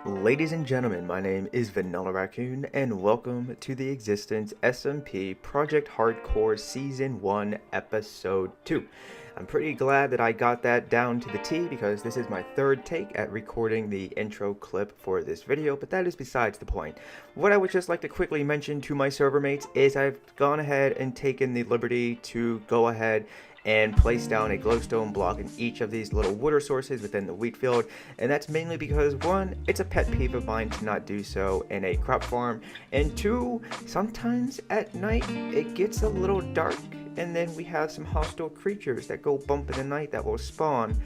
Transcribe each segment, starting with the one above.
Ladies and gentlemen, my name is Vanillaraccoon, and welcome to the Existence SMP Project Hardcore Season 1, Episode 2. I'm pretty glad that I got that down to the T because this is my third take at recording the intro clip for this video, but that is besides the point. What I would just like to quickly mention to my server mates is I've gone ahead and taken the liberty to go ahead and place down a glowstone block in each of these little water sources within the wheat field, and that's mainly because one, it's a pet peeve of mine to not do so in a crop farm, and two, sometimes at night it gets a little dark and then we have some hostile creatures that go bump in the night that will spawn,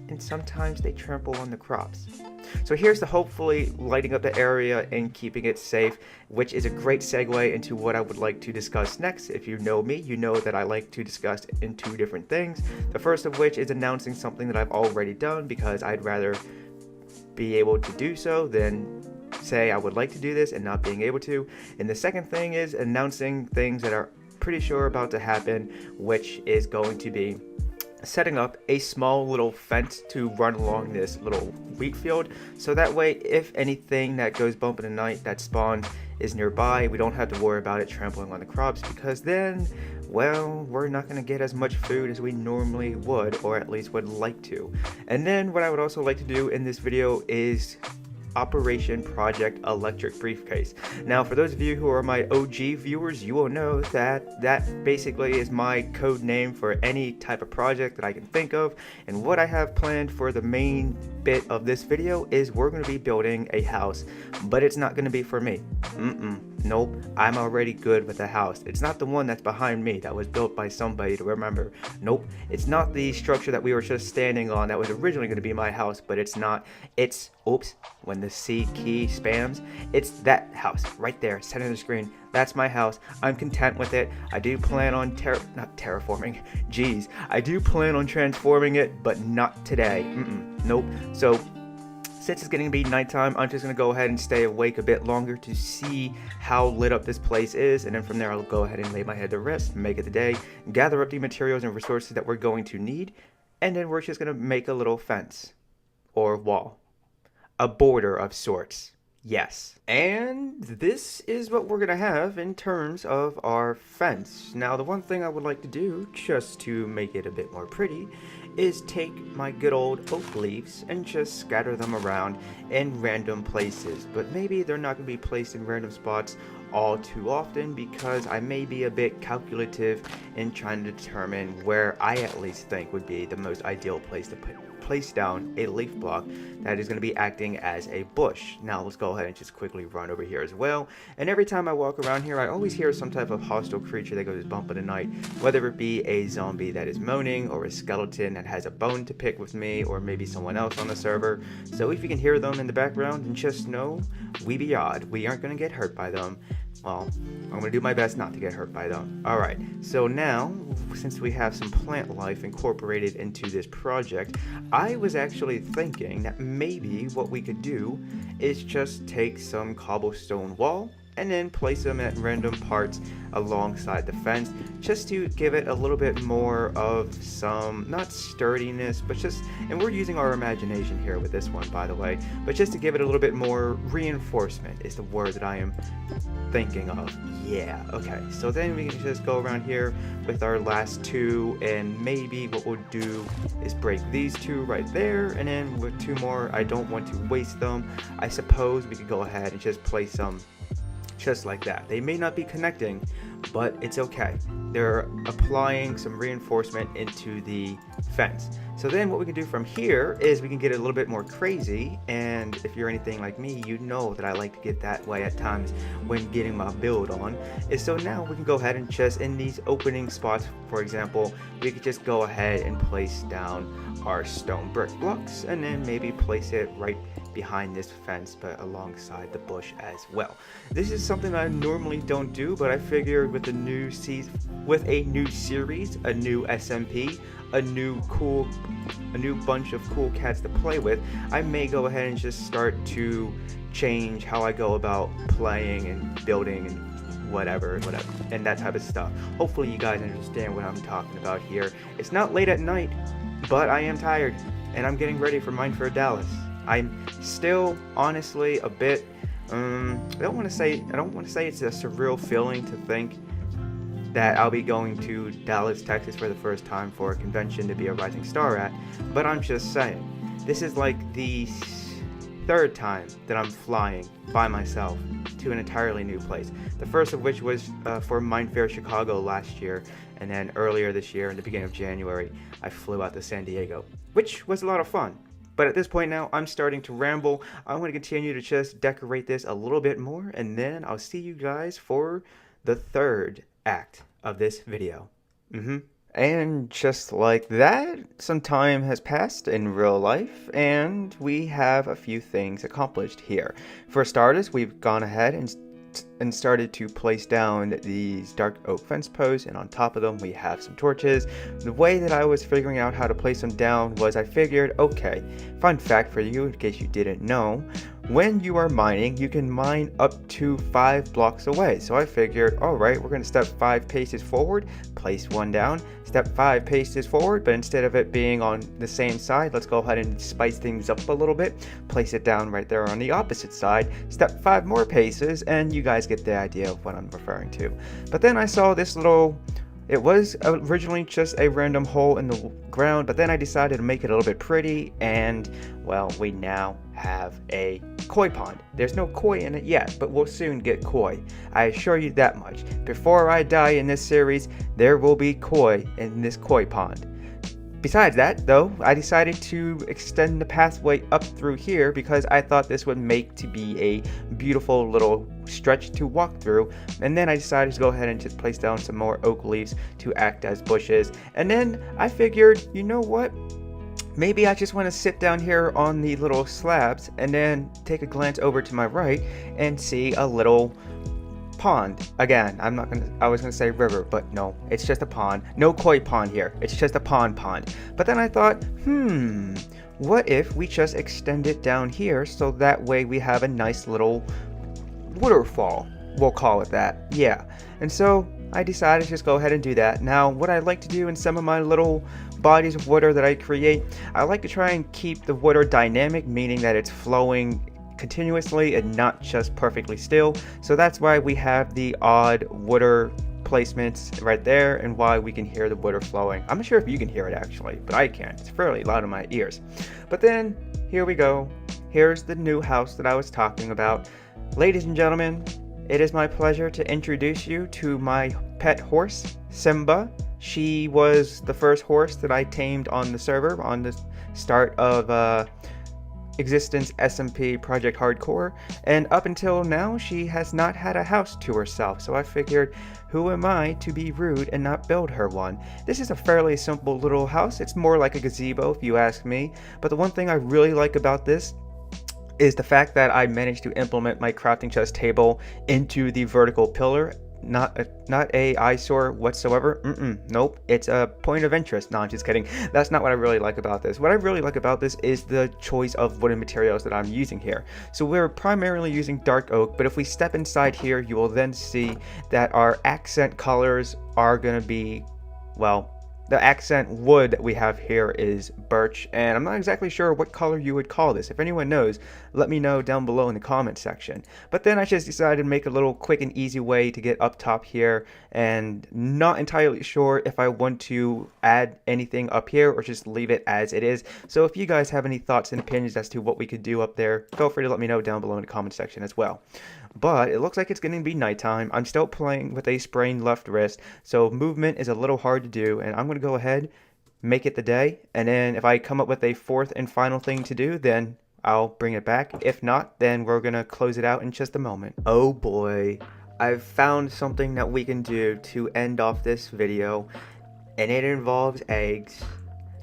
and sometimes they trample on the crops. So here's to hopefully lighting up the area and keeping it safe, which is a great segue into what I would like to discuss next. If you know me, you know that I like to discuss in two different things. The first of which is announcing something that I've already done because I'd rather be able to do so than say I would like to do this and not being able to. And the second thing is announcing things that are pretty sure about to happen, which is going to be setting up a small little fence to run along this little wheat field, so that way if anything that goes bump in the night that spawns is nearby, we don't have to worry about it trampling on the crops, because then, well, we're not going to get as much food as we normally would, or at least would like to. And then what I would also like to do in this video is Operation Project Electric Briefcase. Now, for those of you who are my OG viewers, you will know that that basically is my code name for any type of project that I can think of. And what I have planned for the main bit of this video is we're going to be building a house, but it's not going to be for me. Nope, I'm already good with the house. It's not the one that's behind me that was built by somebody to remember. Nope, it's not the structure that we were just standing on that was originally going to be my house, but it's not. It's, oops, when the C key spams, it's that house right there, center of the screen. That's my house. I'm content with it. I do plan on not terraforming. Jeez, I do plan on transforming it, but not today. Nope. So since it's getting to be nighttime, I'm just going to go ahead and stay awake a bit longer to see how lit up this place is, and then from there I'll go ahead and lay my head to rest, make it the day, gather up the materials and resources that we're going to need, and then we're just going to make a little fence or wall, a border of sorts. Yes. And this is what we're going to have in terms of our fence. Now, the one thing I would like to do, just to make it a bit more pretty, is take my good old oak leaves and just scatter them around in random places. But maybe they're not going to be placed in random spots all too often, because I may be a bit calculative in trying to determine where I at least think would be the most ideal place to place down a leaf block that is going to be acting as a bush. Now let's go ahead and just quickly run over here as well. And every time I walk around here, I always hear some type of hostile creature that goes bump in the night, whether it be a zombie that is moaning, or a skeleton that has a bone to pick with me, or maybe someone else on the server. So if you can hear them in the background, then just know we be odd. We aren't going to get hurt by them. Well, I'm going to do my best not to get hurt by them. Alright, so now, since we have some plant life incorporated into this project, I was actually thinking that maybe what we could do is just take some cobblestone wall and then place them at random parts alongside the fence, just to give it a little bit more of some, not sturdiness, but just, and we're using our imagination here with this one, by the way, but just to give it a little bit more reinforcement is the word that I am thinking of. Yeah, okay, so then we can just go around here with our last two, and maybe what we'll do is break these two right there, and then with two more, I don't want to waste them. I suppose we could go ahead and just place them just like that. They may not be connecting, but it's okay. They're applying some reinforcement into the fence. So then what we can do from here is we can get a little bit more crazy, and if you're anything like me, you know that I like to get that way at times when getting my build on. Is so now we can go ahead and just in these opening spots, for example, we could just go ahead and place down our stone brick blocks, and then maybe place it right behind this fence, but alongside the bush as well. This is something I normally don't do, but I figured with a new series, a new SMP, a new bunch of cool cats to play with, I may go ahead and just start to change how I go about playing and building and whatever, and that type of stuff. Hopefully you guys understand what I'm talking about here. It's not late at night, but I am tired, and I'm getting ready for Minecraft Dallas. I'm still honestly a bit I don't want to say it's a surreal feeling to think that I'll be going to Dallas, Texas for the first time for a convention to be a rising star at, but I'm just saying, this is like the third time that I'm flying by myself to an entirely new place. The first of which was for Mindfair Chicago last year, and then earlier this year, in the beginning of January, I flew out to San Diego, which was a lot of fun. But at this point now, I'm starting to ramble. I want to continue to just decorate this a little bit more, and then I'll see you guys for the third act of this video. And just like that, some time has passed in real life, and we have a few things accomplished here. For starters, we've gone ahead and started to place down these dark oak fence posts, and on top of them we have some torches. The way that I was figuring out how to place them down was I figured, okay, fun fact for you in case you didn't know, when you are mining, you can mine up to 5 blocks away. So I figured, alright, we're going to step 5 paces forward, place one down, step 5 paces forward, but instead of it being on the same side, let's go ahead and spice things up a little bit, place it down right there on the opposite side, step 5 more paces, and you guys get the idea of what I'm referring to. But then I saw this little, it was originally just a random hole in the ground, but then I decided to make it a little bit pretty, and well, we now have a koi pond. There's no koi in it yet, but we'll soon get koi. I assure you that much. Before I die in this series, there will be koi in this koi pond. Besides that, though, I decided to extend the pathway up through here because I thought this would make to be a beautiful little stretch to walk through. And then I decided to go ahead and just place down some more oak leaves to act as bushes. And then I figured, you know what? Maybe I just want to sit down here on the little slabs and then take a glance over to my right and see a little pond. Again, I was gonna say river, but no, it's just a pond. No koi pond here, it's just a pond. But then I thought, what if we just extend it down here so that way we have a nice little waterfall, we'll call it that. Yeah, and so I decided to just go ahead and do that. Now, what I like to do in some of my little bodies of water that I create, I like to try and keep the water dynamic, meaning that it's flowing continuously and not just perfectly still. So that's why we have the odd water placements right there and why we can hear the water flowing. I'm not sure if you can hear it actually, but I can. It's fairly loud in my ears. But then here we go. Here's the new house that I was talking about. Ladies and gentlemen, it is my pleasure to introduce you to my pet horse, Simba. She was the first horse that I tamed on the server on the start of Existence SMP Project Hardcore, and up until now she has not had a house to herself, so I figured, who am I to be rude and not build her one? This is a fairly simple little house. It's more like a gazebo if you ask me, but the one thing I really like about this is the fact that I managed to implement my crafting chest table into the vertical pillar. Not a eyesore whatsoever. Nope, it's a point of interest. No, I'm just kidding. That's not what I really like about this. What I really like about this is the choice of wooden materials that I'm using here. So we're primarily using dark oak, but if we step inside here, you will then see that our accent colors are going to be, well, the accent wood that we have here is birch, and I'm not exactly sure what color you would call this. If anyone knows, let me know down below in the comment section. But then I just decided to make a little quick and easy way to get up top here, and not entirely sure if I want to add anything up here or just leave it as it is. So if you guys have any thoughts and opinions as to what we could do up there, feel free to let me know down below in the comment section as well. But it looks like it's going to be nighttime. I'm still playing with a sprained left wrist, so movement is a little hard to do, and I'm going to go ahead, make it the day, and then if I come up with a fourth and final thing to do, then I'll bring it back. If not, then we're going to close it out in just a moment. Oh boy, I've found something that we can do to end off this video, and it involves eggs.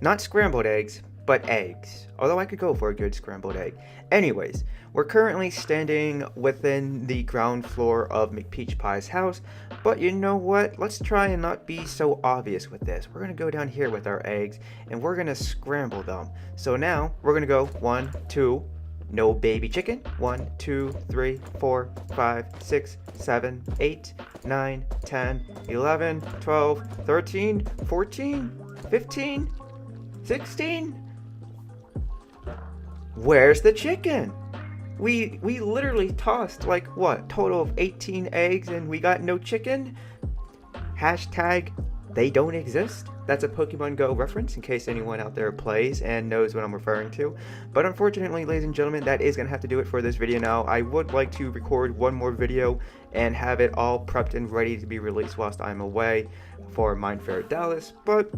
Not scrambled eggs, but eggs. Although I could go for a good scrambled egg. Anyways, we're currently standing within the ground floor of McPeach Pie's house, but you know what? Let's try and not be so obvious with this. We're gonna go down here with our eggs, and we're gonna scramble them. So now, we're gonna go 1, 2, no baby chicken. 1, 2, 3, 4, 5, 6, 7, 8, 9, 10, 11, 12, 13, 14, 15, 16, Where's the chicken? We literally tossed like what, total of 18 eggs and we got no chicken? Hashtag they don't exist. That's a Pokemon Go reference in case anyone out there plays and knows what I'm referring to. But unfortunately, ladies and gentlemen, that is going to have to do it for this video now. I would like to record one more video and have it all prepped and ready to be released whilst I'm away for Mindfair Dallas, but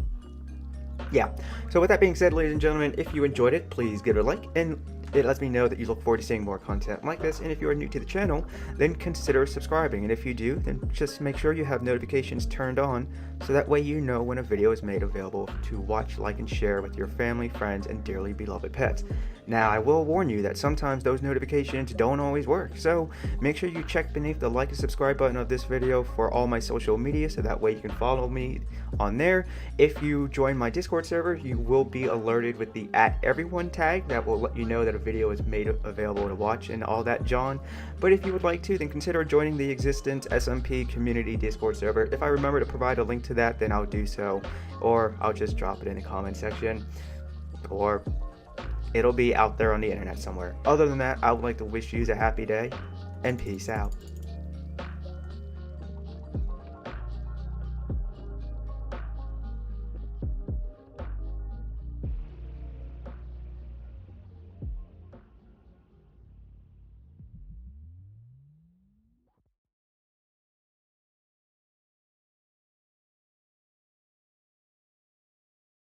yeah. So with that being said, ladies and gentlemen, if you enjoyed it, please give it a like, and it lets me know that you look forward to seeing more content like this. And if you are new to the channel, then consider subscribing. And if you do, then just make sure you have notifications turned on, so that way you know when a video is made available to watch, like, and share with your family, friends, and dearly beloved pets. Now, I will warn you that sometimes those notifications don't always work, so make sure you check beneath the like and subscribe button of this video for all my social media, so that way you can follow me on there. If you join my Discord server, you will be alerted with the @everyone tag that will let you know that a video is made available to watch and all that, John. But if you would like to, then consider joining the Existence SMP community Discord server. If I remember to provide a link to that, then I'll do so, or I'll just drop it in the comment section, or it'll be out there on the internet somewhere. Other than that, I would like to wish you a happy day, and peace out.